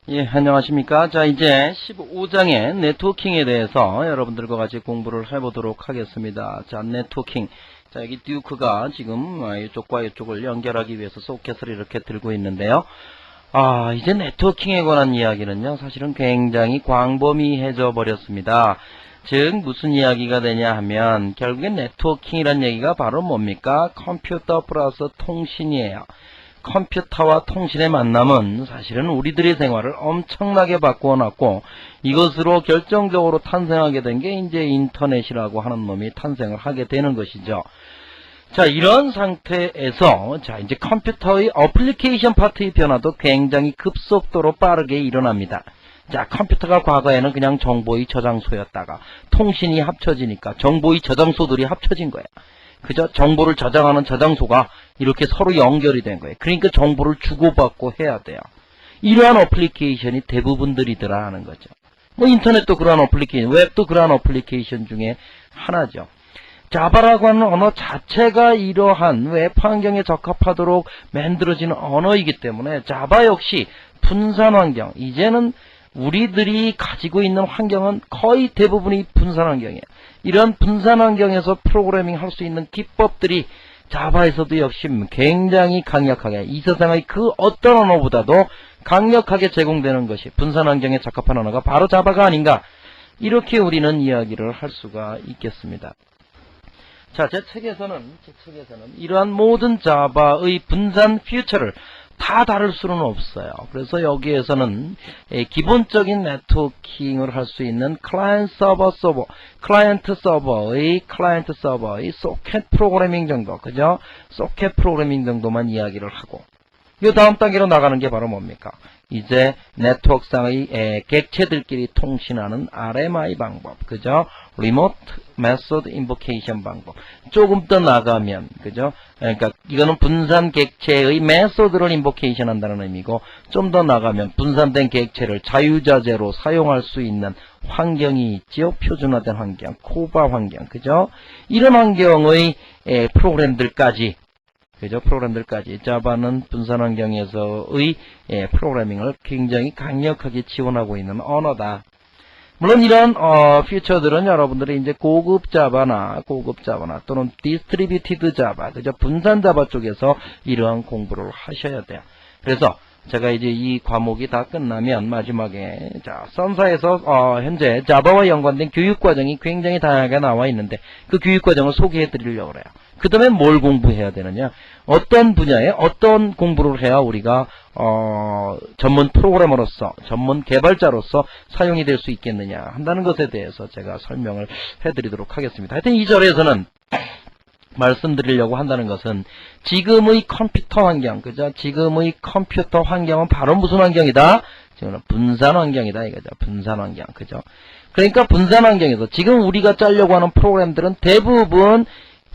예, 안녕하십니까. 자, 이제 15장의 네트워킹에 대해서 여러분들과 같이 공부를 해보도록 하겠습니다. 자, 네트워킹. 자, 여기 듀크가 지금 이쪽과 이쪽을 연결하기 위해서 소켓을 이렇게 들고 있는데요. 이제 네트워킹에 관한 이야기는요, 사실은 굉장히 광범위해져 버렸습니다. 즉, 무슨 이야기가 되냐 하면, 결국엔 네트워킹이란 얘기가 바로 뭡니까? 컴퓨터 플러스 통신이에요. 컴퓨터와 통신의 만남은 사실은 우리들의 생활을 엄청나게 바꾸어놨고, 이것으로 결정적으로 탄생하게 된 게 이제 인터넷이라고 하는 놈이 탄생을 하게 되는 것이죠. 자, 이런 상태에서 자, 이제 컴퓨터의 어플리케이션 파트의 변화도 굉장히 급속도로 빠르게 일어납니다. 자, 컴퓨터가 과거에는 그냥 정보의 저장소였다가 통신이 합쳐지니까 정보의 저장소들이 합쳐진 거야. 그저 정보를 저장하는 저장소가 이렇게 서로 연결이 된 거예요. 그러니까 정보를 주고받고 해야 돼요. 이러한 어플리케이션이 대부분들이더라 하는 거죠. 뭐 인터넷도 그러한 어플리케이션, 웹도 그러한 어플리케이션 중에 하나죠. 자바라고 하는 언어 자체가 이러한 웹 환경에 적합하도록 만들어진 언어이기 때문에 자바 역시 분산 환경, 이제는 우리들이 가지고 있는 환경은 거의 대부분이 분산 환경이에요. 이런 분산 환경에서 프로그래밍 할 수 있는 기법들이 자바에서도 역시 굉장히 강력하게, 이 세상의 그 어떤 언어보다도 강력하게 제공되는 것이 분산 환경에 적합한 언어가 바로 자바가 아닌가, 이렇게 우리는 이야기를 할 수가 있겠습니다. 자, 제 책에서는 이러한 모든 자바의 분산 퓨처를 다 다룰 수는 없어요. 그래서 여기에서는 기본적인 네트워킹을 할 수 있는 클라이언트 서버의 소켓 프로그래밍 정도, 그죠? 소켓 프로그래밍 정도만 이야기를 하고, 이 다음 단계로 나가는 게 바로 뭡니까? 이제 네트워크상의 객체들끼리 통신하는 RMI 방법, 그죠? Remote Method Invocation 방법. 조금 더 나가면, 그죠? 그러니까 이거는 분산 객체의 메소드를 인보케이션 한다는 의미고, 좀 더 나가면 분산된 객체를 자유자재로 사용할 수 있는 환경이 있지요. 표준화된 환경, 코바 환경, 그죠? 이런 환경의 프로그램들까지, 그죠? 프로그램들까지 자바는 분산 환경에서의 프로그래밍을 굉장히 강력하게 지원하고 있는 언어다. 물론 이런 퓨처들은 여러분들이 이제 고급 자바나 또는 디스트리뷰티드 자바, 그죠? 분산 자바 쪽에서 이러한 공부를 하셔야 돼요. 그래서 제가 이제 이 과목이 다 끝나면 마지막에 자, 선사에서 현재 자바와 연관된 교육 과정이 굉장히 다양하게 나와 있는데 그 교육 과정을 소개해 드리려고 그래요. 그 다음에 뭘 공부해야 되느냐, 어떤 분야에 어떤 공부를 해야 우리가 전문 프로그래머로서, 전문 개발자로서 사용이 될 수 있겠느냐 한다는 것에 대해서 제가 설명을 해드리도록 하겠습니다. 하여튼 이 절에서는 말씀드리려고 한다는 것은 지금의 컴퓨터 환경, 그죠? 지금의 컴퓨터 환경은 바로 무슨 환경이다? 지금은 분산 환경이다 이거죠. 분산 환경, 그죠? 그러니까 분산 환경에서 지금 우리가 짜려고 하는 프로그램들은 대부분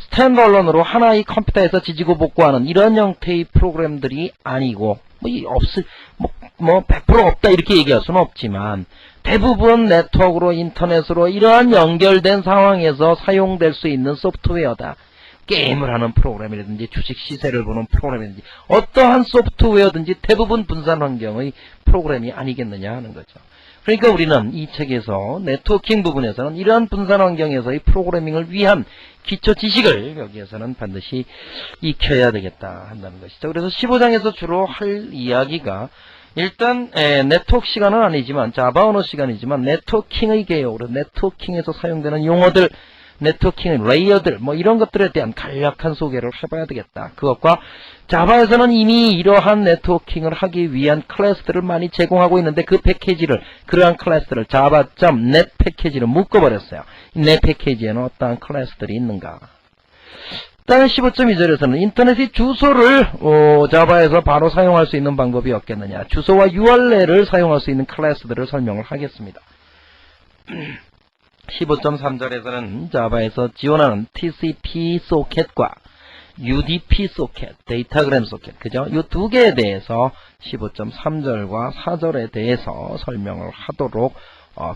스탠드얼론으로 하나의 컴퓨터에서 지지고 복구하는 이런 형태의 프로그램들이 아니고, 100% 없다 이렇게 얘기할 수는 없지만 대부분 네트워크로, 인터넷으로 이러한 연결된 상황에서 사용될 수 있는 소프트웨어다. 게임을 하는 프로그램이라든지 주식 시세를 보는 프로그램이라든지 어떠한 소프트웨어든지 대부분 분산 환경의 프로그램이 아니겠느냐 하는 거죠. 그러니까 우리는 이 책에서 네트워킹 부분에서는 이러한 분산 환경에서의 프로그래밍을 위한 기초 지식을 여기에서는 반드시 익혀야 되겠다 한다는 것이죠. 그래서 15장에서 주로 할 이야기가 일단 네트워크 시간은 아니지만 자바 언어 시간이지만 네트워킹의 개요, 네트워킹에서 사용되는 용어들, 네트워킹의 레이어들, 이런 것들에 대한 간략한 소개를 해봐야 되겠다. 그것과 자바에서는 이미 이러한 네트워킹을 하기 위한 클래스들을 많이 제공하고 있는데 그 패키지를, 그러한 클래스들을 java.net 패키지로 묶어버렸어요. 이 패키지에는 어떠한 클래스들이 있는가. 다음 15.2절에서는 인터넷의 주소를 자바에서 바로 사용할 수 있는 방법이 없겠느냐. 주소와 URL을 사용할 수 있는 클래스들을 설명을 하겠습니다. 15.3절에서는 자바에서 지원하는 TCP 소켓과 UDP 소켓, 데이터그램 소켓, 그죠? 이 두 개에 대해서 15.3절과 4절에 대해서 설명을 하도록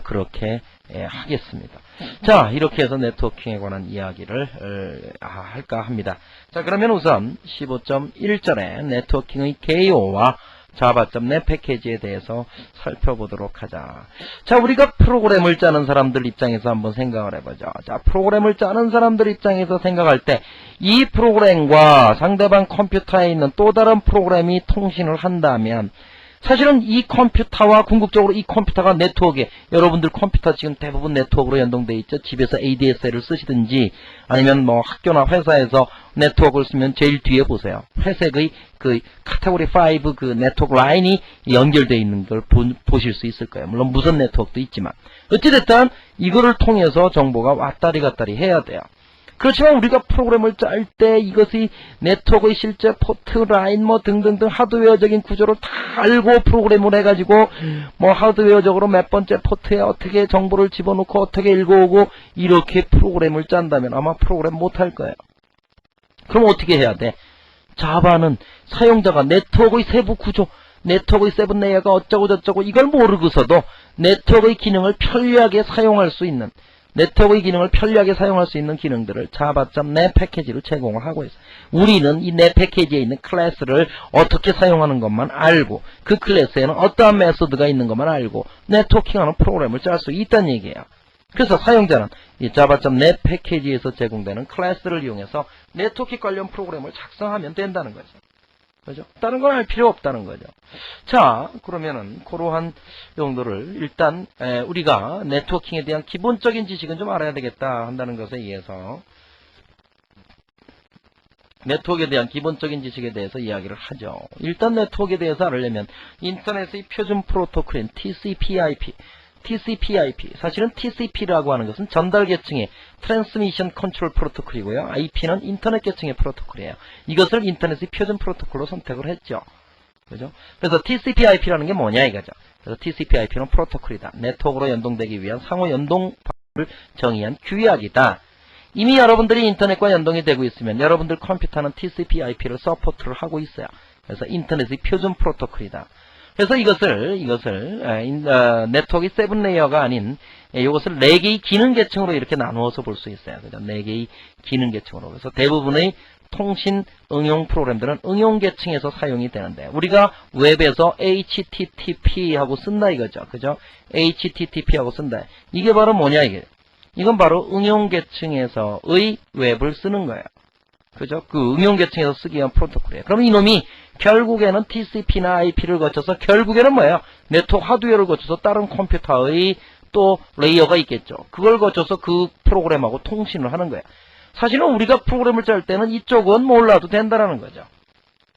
그렇게 하겠습니다. 자, 이렇게 해서 네트워킹에 관한 이야기를 할까 합니다. 자, 그러면 우선 15.1절에 네트워킹의 개요와 java.net 패키지에 대해서 살펴보도록 하자. 자, 우리가 프로그램을 짜는 사람들 입장에서 한번 생각을 해보죠. 자, 프로그램을 짜는 사람들 입장에서 생각할 때 이 프로그램과 상대방 컴퓨터에 있는 또 다른 프로그램이 통신을 한다면 사실은 이 컴퓨터와 궁극적으로 이 컴퓨터가 네트워크에, 여러분들 컴퓨터 지금 대부분 네트워크로 연동되어 있죠. 집에서 ADSL을 쓰시든지 아니면 뭐 학교나 회사에서 네트워크를 쓰면 제일 뒤에 보세요. 회색의 그 카테고리 5 그 네트워크 라인이 연결되어 있는 걸 보실 수 있을 거예요. 물론 무선 네트워크도 있지만 어찌됐든 이거를 통해서 정보가 왔다리 갔다리 해야 돼요. 그렇지만 우리가 프로그램을 짤 때 이것이 네트워크의 실제 포트, 라인 뭐 등등등 하드웨어적인 구조를 다 알고 프로그램을 해가지고 뭐 하드웨어적으로 몇 번째 포트에 어떻게 정보를 집어넣고 어떻게 읽어오고 이렇게 프로그램을 짠다면 아마 프로그램 못할 거예요. 그럼 어떻게 해야 돼? 자바는 사용자가 네트워크의 세부 구조, 네트워크의 세븐 레이어가 어쩌고 저쩌고 이걸 모르고서도 네트워크의 기능을 편리하게 사용할 수 있는, 네트워크의 기능을 편리하게 사용할 수 있는 기능들을 java.net 패키지로 제공을 하고 있어요. 우리는 이 net 패키지에 있는 클래스를 어떻게 사용하는 것만 알고 그 클래스에는 어떠한 메소드가 있는 것만 알고 네트워킹하는 프로그램을 짤 수 있다는 얘기예요. 그래서 사용자는 이 java.net 패키지에서 제공되는 클래스를 이용해서 네트워킹 관련 프로그램을 작성하면 된다는 거죠. 그죠? 다른 건 알 필요 없다는 거죠. 자, 그러면은 그러한 용도를 일단 우리가 네트워킹에 대한 기본적인 지식은 좀 알아야 되겠다 한다는 것에 의해서 네트워크에 대한 기본적인 지식에 대해서 이야기를 하죠. 일단 네트워크에 대해서 알려면 인터넷의 표준 프로토콜인 TCP/IP, 사실은 TCP라고 하는 것은 전달 계층의 트랜스미션 컨트롤 프로토콜이고요. IP는 인터넷 계층의 프로토콜이에요. 이것을 인터넷의 표준 프로토콜로 선택을 했죠. 그죠? 그래서 TCP/IP라는 게 뭐냐 이거죠. 그래서 TCP/IP는 프로토콜이다. 네트워크로 연동되기 위한 상호 연동 방법을 정의한 규약이다. 이미 여러분들이 인터넷과 연동이 되고 있으면 여러분들 컴퓨터는 TCP/IP를 서포트를 하고 있어요. 그래서 인터넷의 표준 프로토콜이다. 그래서 이것을 네트워크의 7레이어가 아닌 이것을 4개의 기능 계층으로 이렇게 나누어서 볼 수 있어요. 그죠? 4개의 기능 계층으로. 그래서 대부분의 통신 응용 프로그램들은 응용 계층에서 사용이 되는데 우리가 웹에서 HTTP 하고 쓴다 이거죠. 그죠? HTTP 하고 쓴다. 이게 바로 뭐냐 이게. 이건 바로 응용 계층에서의 웹을 쓰는 거예요. 그죠? 그 응용 계층에서 쓰기 위한 프로토콜이에요. 그럼 이놈이 결국에는 TCP나 IP를 거쳐서 결국에는 뭐예요? 네트워크 하드웨어를 거쳐서 다른 컴퓨터의 또 레이어가 있겠죠. 그걸 거쳐서 그 프로그램하고 통신을 하는 거예요. 사실은 우리가 프로그램을 짤 때는 이쪽은 몰라도 된다라는 거죠.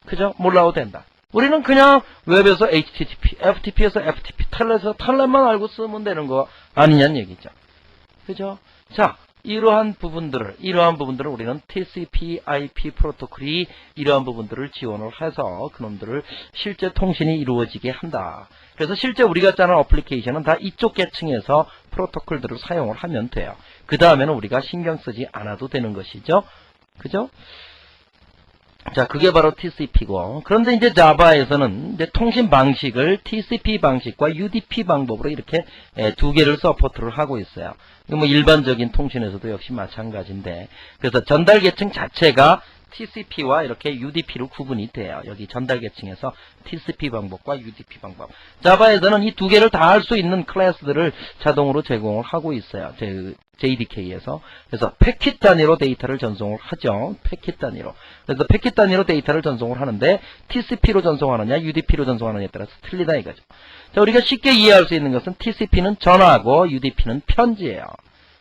그죠? 몰라도 된다. 우리는 그냥 웹에서 HTTP, FTP에서 FTP, 텔넷에서 텔넷만 알고 쓰면 되는 거 아니냐는 얘기죠. 그죠? 자, 이러한 부분들을 우리는 TCP/IP 프로토콜이 이러한 부분들을 지원을 해서 그놈들을 실제 통신이 이루어지게 한다. 그래서 실제 우리가 짜는 어플리케이션은 다 이쪽 계층에서 프로토콜들을 사용을 하면 돼요. 그 다음에는 우리가 신경 쓰지 않아도 되는 것이죠. 그죠? 자, 그게 바로 TCP고. 그런데 이제 자바에서는 이제 통신 방식을 TCP 방식과 UDP 방법으로 이렇게 2개를 서포트를 하고 있어요. 뭐 일반적인 통신에서도 역시 마찬가지인데, 그래서 전달 계층 자체가 TCP와 이렇게 UDP로 구분이 돼요. 여기 전달 계층에서 TCP 방법과 UDP 방법. 자바에서는 이 2개를 다 할 수 있는 클래스들을 자동으로 제공을 하고 있어요. JDK에서. 그래서 패킷 단위로 데이터를 전송을 하죠. 패킷 단위로. 그래서 패킷 단위로 데이터를 전송을 하는데 TCP로 전송하느냐 UDP로 전송하느냐에 따라서 틀리다 이거죠. 자, 우리가 쉽게 이해할 수 있는 것은 TCP는 전화고 UDP는 편지예요.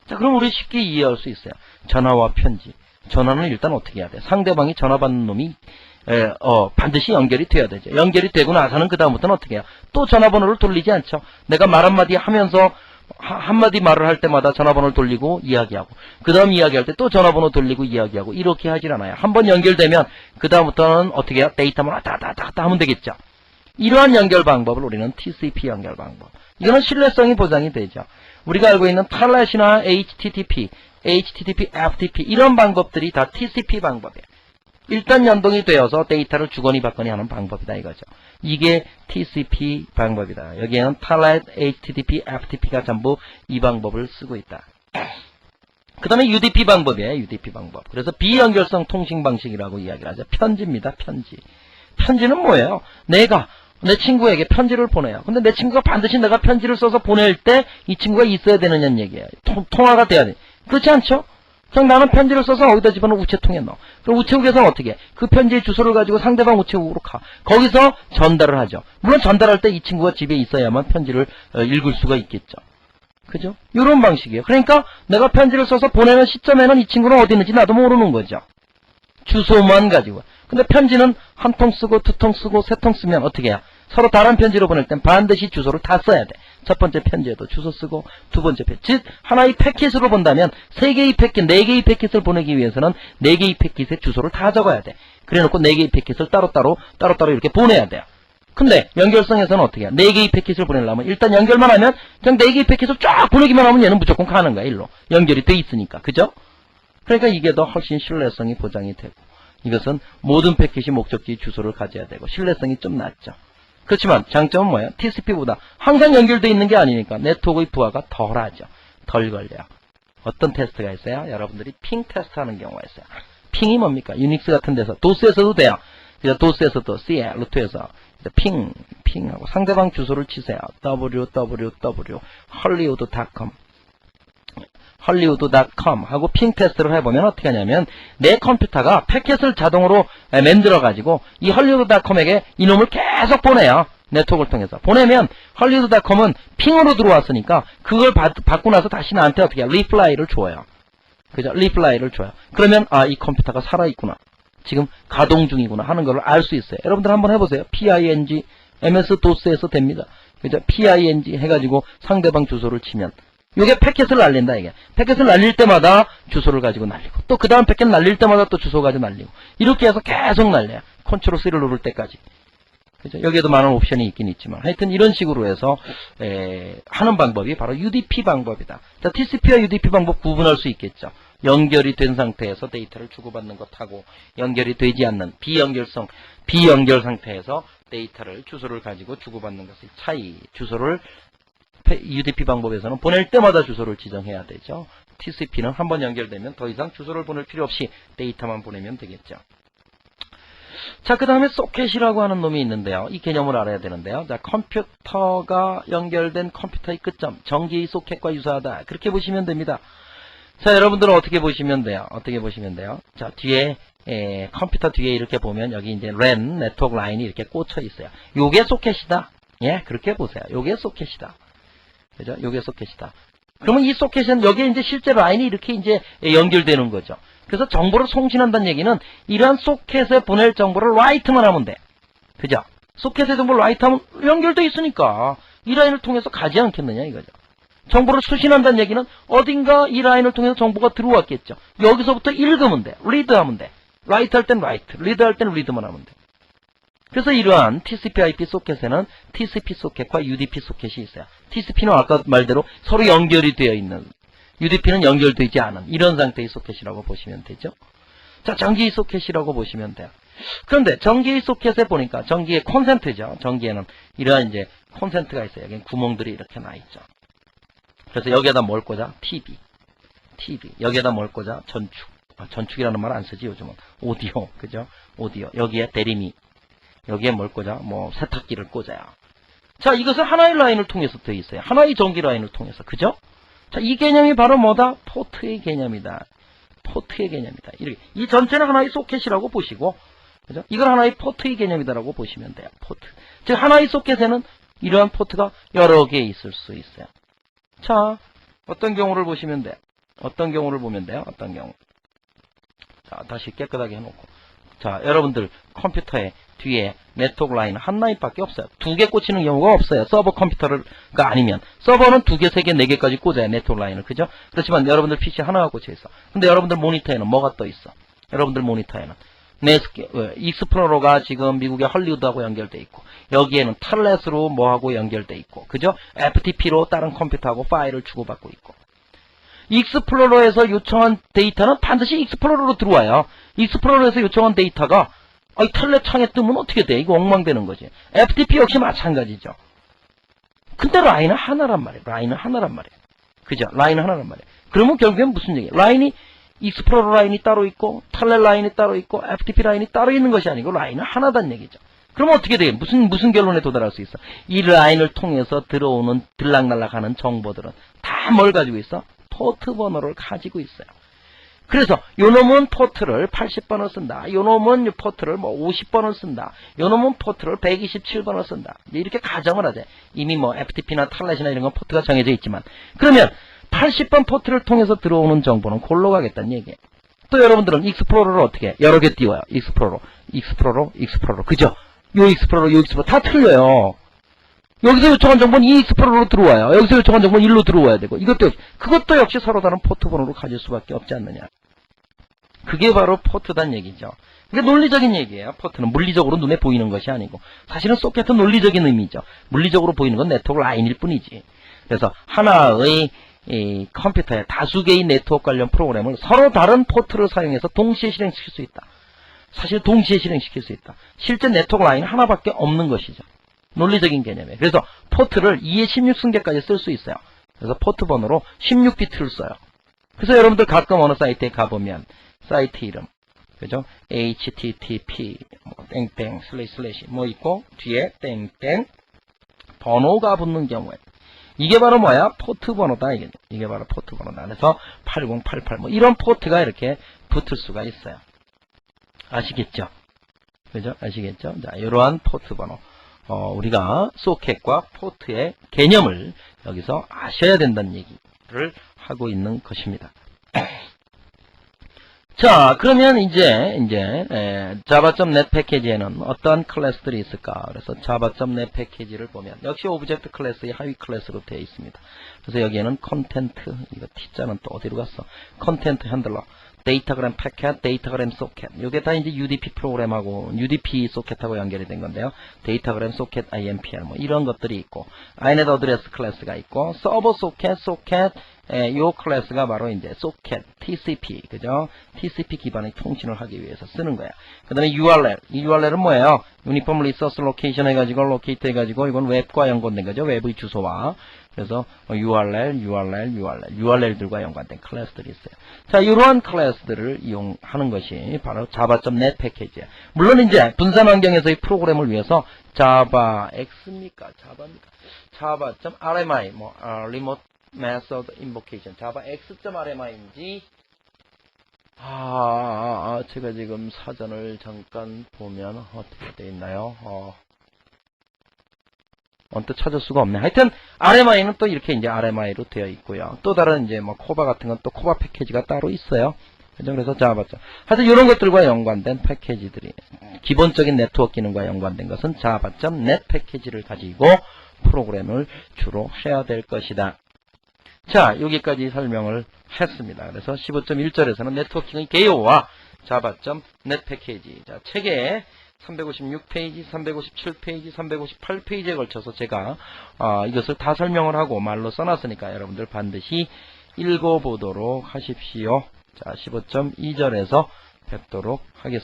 자, 그럼 우리 쉽게 이해할 수 있어요. 전화와 편지. 전화는 일단 어떻게 해야 돼? 상대방이 전화 받는 놈이 반드시 연결이 돼야 되죠. 연결이 되고 나서는 그 다음부터는 어떻게 해요? 또 전화번호를 돌리지 않죠. 내가 말 한마디 하면서 한마디 말을 할 때마다 전화번호를 돌리고 이야기하고 그 다음 이야기할 때 또 전화번호 돌리고 이야기하고 이렇게 하질 않아요. 한번 연결되면 그 다음부터는 어떻게 해요? 데이터만 왔다 갔다 하면 되겠죠. 이러한 연결 방법을 우리는 TCP 연결 방법. 이거는 신뢰성이 보장이 되죠. 우리가 알고 있는 텔넷이나 HTTP, FTP 이런 방법들이 다 TCP 방법이에요. 일단 연동이 되어서 데이터를 주거니 받거니 하는 방법이다 이거죠. 이게 TCP 방법이다. 여기에는 텔넷, HTTP, FTP가 전부 이 방법을 쓰고 있다. 그 다음에 UDP 방법이에요. UDP 방법. 그래서 비연결성 통신 방식이라고 이야기를 하죠. 편지입니다. 편지. 편지는 뭐예요? 내가 내 친구에게 편지를 보내요. 근데 내 친구가 반드시 내가 편지를 써서 보낼 때 이 친구가 있어야 되느냐는 얘기예요. 통화가 돼야 돼. 그렇지 않죠? 그냥 나는 편지를 써서 어디다 집어넣어 우체통에 넣어. 그럼 우체국에서는 어떻게 해? 그 편지의 주소를 가지고 상대방 우체국으로 가. 거기서 전달을 하죠. 물론 전달할 때 이 친구가 집에 있어야만 편지를 읽을 수가 있겠죠. 그죠? 이런 방식이에요. 그러니까 내가 편지를 써서 보내는 시점에는 이 친구는 어디 있는지 나도 모르는 거죠. 주소만 가지고. 근데 편지는 한 통 쓰고 두 통 쓰고 세 통 쓰면 어떻게 해요? 서로 다른 편지로 보낼 땐 반드시 주소를 다 써야 돼. 첫 번째 편지에도 주소 쓰고 두 번째 편지. 즉 하나의 패킷으로 본다면 세 개의 패킷, 네 개의 패킷을 보내기 위해서는 네 개의 패킷의 주소를 다 적어야 돼. 그래놓고 네 개의 패킷을 따로따로 이렇게 보내야 돼요. 근데 연결성에서는 어떻게 해요? 네 개의 패킷을 보내려면 일단 연결만 하면 그냥 네 개의 패킷을 쫙 보내기만 하면 얘는 무조건 가는 거야. 일로. 연결이 돼 있으니까. 그죠? 그러니까 이게 더 훨씬 신뢰성이 보장이 되고 이것은 모든 패킷이 목적지 주소를 가져야 되고 신뢰성이 좀 낮죠. 그렇지만 장점은 뭐예요? TCP보다 항상 연결되어 있는 게 아니니까 네트워크의 부하가 덜하죠. 덜 걸려요. 어떤 테스트가 있어요? 여러분들이 핑 테스트 하는 경우가 있어요. 핑이 뭡니까? 유닉스 같은 데서 도스에서도 돼요. 그래서 도스에서도 C에 루트에서 핑하고 상대방 주소를 치세요. www.hollywood.com hollywood.com 하고 핑 테스트를 해보면 어떻게 하냐면 내 컴퓨터가 패킷을 자동으로 만들어가지고 이 hollywood.com에게 이놈을 계속 보내요. 네트워크를 통해서. 보내면 hollywood.com은 핑으로 들어왔으니까 그걸 받고 나서 다시 나한테 어떻게 해요? 리플라이를 줘요. 그죠? 리플라이를 줘요. 그러면 이 컴퓨터가 살아있구나. 지금 가동 중이구나 하는 걸 알 수 있어요. 여러분들 한번 해보세요. PING MS-DOS에서 됩니다. 그죠? PING 해가지고 상대방 주소를 치면 이게 패킷을 날린다, 이게. 패킷을 날릴 때마다 주소를 가지고 날리고, 또 그 다음 패킷 날릴 때마다 또 주소 가지고 날리고, 이렇게 해서 계속 날려요. 컨트롤 C를 누를 때까지. 그죠? 여기에도 많은 옵션이 있긴 있지만, 하여튼 이런 식으로 해서, 하는 방법이 바로 UDP 방법이다. 자, TCP와 UDP 방법 구분할 수 있겠죠. 연결이 된 상태에서 데이터를 주고받는 것하고, 연결이 되지 않는 비연결 상태에서 데이터를, 주소를 가지고 주고받는 것의 차이, 주소를 UDP 방법에서는 보낼 때마다 주소를 지정해야 되죠. TCP는 한번 연결되면 더 이상 주소를 보낼 필요 없이 데이터만 보내면 되겠죠. 자, 그 다음에 소켓이라고 하는 놈이 있는데요. 이 개념을 알아야 되는데요. 자, 컴퓨터가 연결된 컴퓨터의 끝점, 전기의 소켓과 유사하다. 그렇게 보시면 됩니다. 자, 여러분들은 어떻게 보시면 돼요? 자, 뒤에 컴퓨터 뒤에 이렇게 보면 여기 이제 LAN, 네트워크 라인이 이렇게 꽂혀 있어요. 요게 소켓이다. 예, 그렇게 보세요. 요게 소켓이다. 그죠? 요게 소켓이다. 그러면 이 소켓은 여기에 이제 실제 라인이 이렇게 이제 연결되는 거죠. 그래서 정보를 송신한다는 얘기는 이러한 소켓에 보낼 정보를 라이트만 하면 돼. 그죠? 소켓에 정보를 라이트하면 연결돼 있으니까 이 라인을 통해서 가지 않겠느냐 이거죠. 정보를 수신한다는 얘기는 어딘가 이 라인을 통해서 정보가 들어왔겠죠. 여기서부터 읽으면 돼. 리드하면 돼. 라이트 할 땐 라이트, 리드 할 땐 리드만 하면 돼. 그래서 이러한 TCP/IP 소켓에는 TCP 소켓과 UDP 소켓이 있어요. TCP는 아까 말대로 서로 연결이 되어 있는, UDP는 연결되지 않은 이런 상태의 소켓이라고 보시면 되죠. 자, 전기의 소켓이라고 보시면 돼요. 그런데 전기의 소켓에 보니까 전기의 콘센트죠. 전기에는 이러한 이제 콘센트가 있어요. 여기 구멍들이 이렇게 나 있죠. 그래서 여기에다 뭘 꽂아? TV. 여기에다 뭘 꽂아? 전축. 전축이라는 말 안 쓰지 요즘은. 오디오. 그죠? 오디오. 여기에 대리미. 여기에 뭘 꽂아? 뭐 세탁기를 꽂아요. 자, 이것은 하나의 라인을 통해서 되어 있어요. 하나의 전기 라인을 통해서. 그죠? 자, 이 개념이 바로 뭐다? 포트의 개념이다. 포트의 개념이다. 이렇게. 이 전체는 하나의 소켓이라고 보시고, 그죠? 이걸 하나의 포트의 개념이다라고 보시면 돼요. 포트. 즉, 하나의 소켓에는 이러한 포트가 여러 개 있을 수 있어요. 자, 어떤 경우를 보시면 돼요? 어떤 경우를 보면 돼요? 어떤 경우? 자, 다시 깨끗하게 해놓고. 자, 여러분들 컴퓨터에 뒤에 네트워크 라인 한 라인밖에 없어요. 두 개 꽂히는 경우가 없어요. 서버 컴퓨터가 아니면. 서버는 두 개, 세 개, 네 개까지 꽂아요. 네트워크 라인을. 그죠? 그렇지만 여러분들 PC 하나가 꽂혀 있어. 근데 여러분들 모니터에는 뭐가 떠 있어? 여러분들 모니터에는 익스플로러가 지금 미국의 헐리우드하고 연결돼 있고, 여기에는 텔넷으로 뭐하고 연결돼 있고, 그죠? FTP로 다른 컴퓨터하고 파일을 주고받고 있고. 익스플로러에서 요청한 데이터는 반드시 익스플로러로 들어와요. 익스플로러에서 요청한 데이터가 텔넷 창에 뜨면 어떻게 돼? 이거 엉망되는 거지. FTP 역시 마찬가지죠. 근데 라인은 하나란 말이에요. 그죠? 라인은 하나란 말이에요. 그러면 결국엔 무슨 얘기예요? 라인이 익스플로러 라인이 따로 있고 텔넷 라인이 따로 있고 FTP 라인이 따로 있는 것이 아니고 라인은 하나단 얘기죠. 그러면 어떻게 돼? 무슨 결론에 도달할 수 있어? 이 라인을 통해서 들어오는 들락날락하는 정보들은 다 뭘 가지고 있어? 포트 번호를 가지고 있어요. 그래서 요놈은 포트를 80번을 쓴다. 요놈은 포트를 뭐 50번을 쓴다. 요놈은 포트를 127번을 쓴다. 이렇게 가정을 하재. 이미 뭐 FTP나 탈넷이나 이런 건 포트가 정해져 있지만, 그러면 80번 포트를 통해서 들어오는 정보는 골로 가겠다는 얘기예요. 또 여러분들은 익스플로러를 어떻게 해? 여러 개 띄워요. 익스플로러. 그죠? 요 익스플로러 다 틀려요. 여기서 요청한 정보는 이 익스플로러로 들어와요. 여기서 요청한 정보는 일로 들어와야 되고, 그것도 역시 서로 다른 포트 번호로 가질 수밖에 없지 않느냐. 그게 바로 포트단 얘기죠. 이게 논리적인 얘기예요. 포트는 물리적으로 눈에 보이는 것이 아니고, 사실은 소켓은 논리적인 의미죠. 물리적으로 보이는 건 네트워크 라인일 뿐이지. 그래서 하나의 이 컴퓨터에 다수 개의 네트워크 관련 프로그램을 서로 다른 포트를 사용해서 동시에 실행시킬 수 있다. 사실 동시에 실행시킬 수 있다. 실제 네트워크 라인 하나밖에 없는 것이죠. 논리적인 개념이에요. 그래서 포트를 2의 16승계까지 쓸 수 있어요. 그래서 포트 번호로 16비트를 써요. 그래서 여러분들 가끔 어느 사이트에 가보면 사이트 이름, 그죠? http 땡땡 슬래시 뭐 있고 뒤에 땡땡 번호가 붙는 경우에 이게 바로 뭐야? 포트 번호다. 이게 바로 포트 번호다. 그래서 8088 뭐 이런 포트가 이렇게 붙을 수가 있어요. 아시겠죠? 그죠? 아시겠죠? 자, 이러한 포트 번호. 우리가 소켓과 포트의 개념을 여기서 아셔야 된다는 얘기를 하고 있는 것입니다. 자, 그러면 이제 java.net 패키지에는 어떠한 클래스들이 있을까? 그래서 java.net 패키지를 보면 역시 오브젝트 클래스의 하위 클래스로 되어 있습니다. 그래서 여기에는 컨텐트, 이거 T자는 또 어디로 갔어? 컨텐트 핸들러, 데이터그램 패켓, 데이터그램 소켓. 이게 다 이제 UDP 프로그램하고 UDP 소켓하고 연결이 된 건데요. 데이터그램 소켓 IMPR 뭐 이런 것들이 있고, INET 어드레스 클래스가 있고, 서버 소켓, 요 클래스가 바로 이제 소켓, TCP, 그죠? TCP 기반의 통신을 하기 위해서 쓰는 거야. 그 다음에 URL. 이 URL은 뭐예요? Uniform Resource Location 해가지고, locate 해가지고, 이건 웹과 연관된 거죠. 웹의 주소와. 그래서 URL들과 연관된 클래스들이 있어요. 자, 이러한 클래스들을 이용하는 것이 바로 java.net 패키지예요. 물론 이제 분산 환경에서의 프로그램을 위해서 javax입니까? java.rmi, remote method invocation, javax.rmi인지, 제가 지금 사전을 잠깐 보면 어떻게 되어 있나요? 언뜻 찾을 수가 없네. 하여튼 RMI는 또 이렇게 이제 RMI로 되어 있고요. 또 다른 이제 뭐 코바 같은 건 또 코바 패키지가 따로 있어요. 그죠? 그래서 자바죠. 하여튼 이런 것들과 연관된 패키지들이 기본적인 네트워크 기능과 연관된 것은 java.net 패키지를 가지고 프로그램을 주로 해야 될 것이다. 자, 여기까지 설명을 했습니다. 그래서 15.1절에서는 네트워킹의 개요와 java.net 패키지. 자, 책에 356페이지, 357페이지, 358페이지에 걸쳐서 제가 이것을 다 설명을 하고 말로 써놨으니까 여러분들 반드시 읽어보도록 하십시오. 자, 15.2절에서 뵙도록 하겠습니다.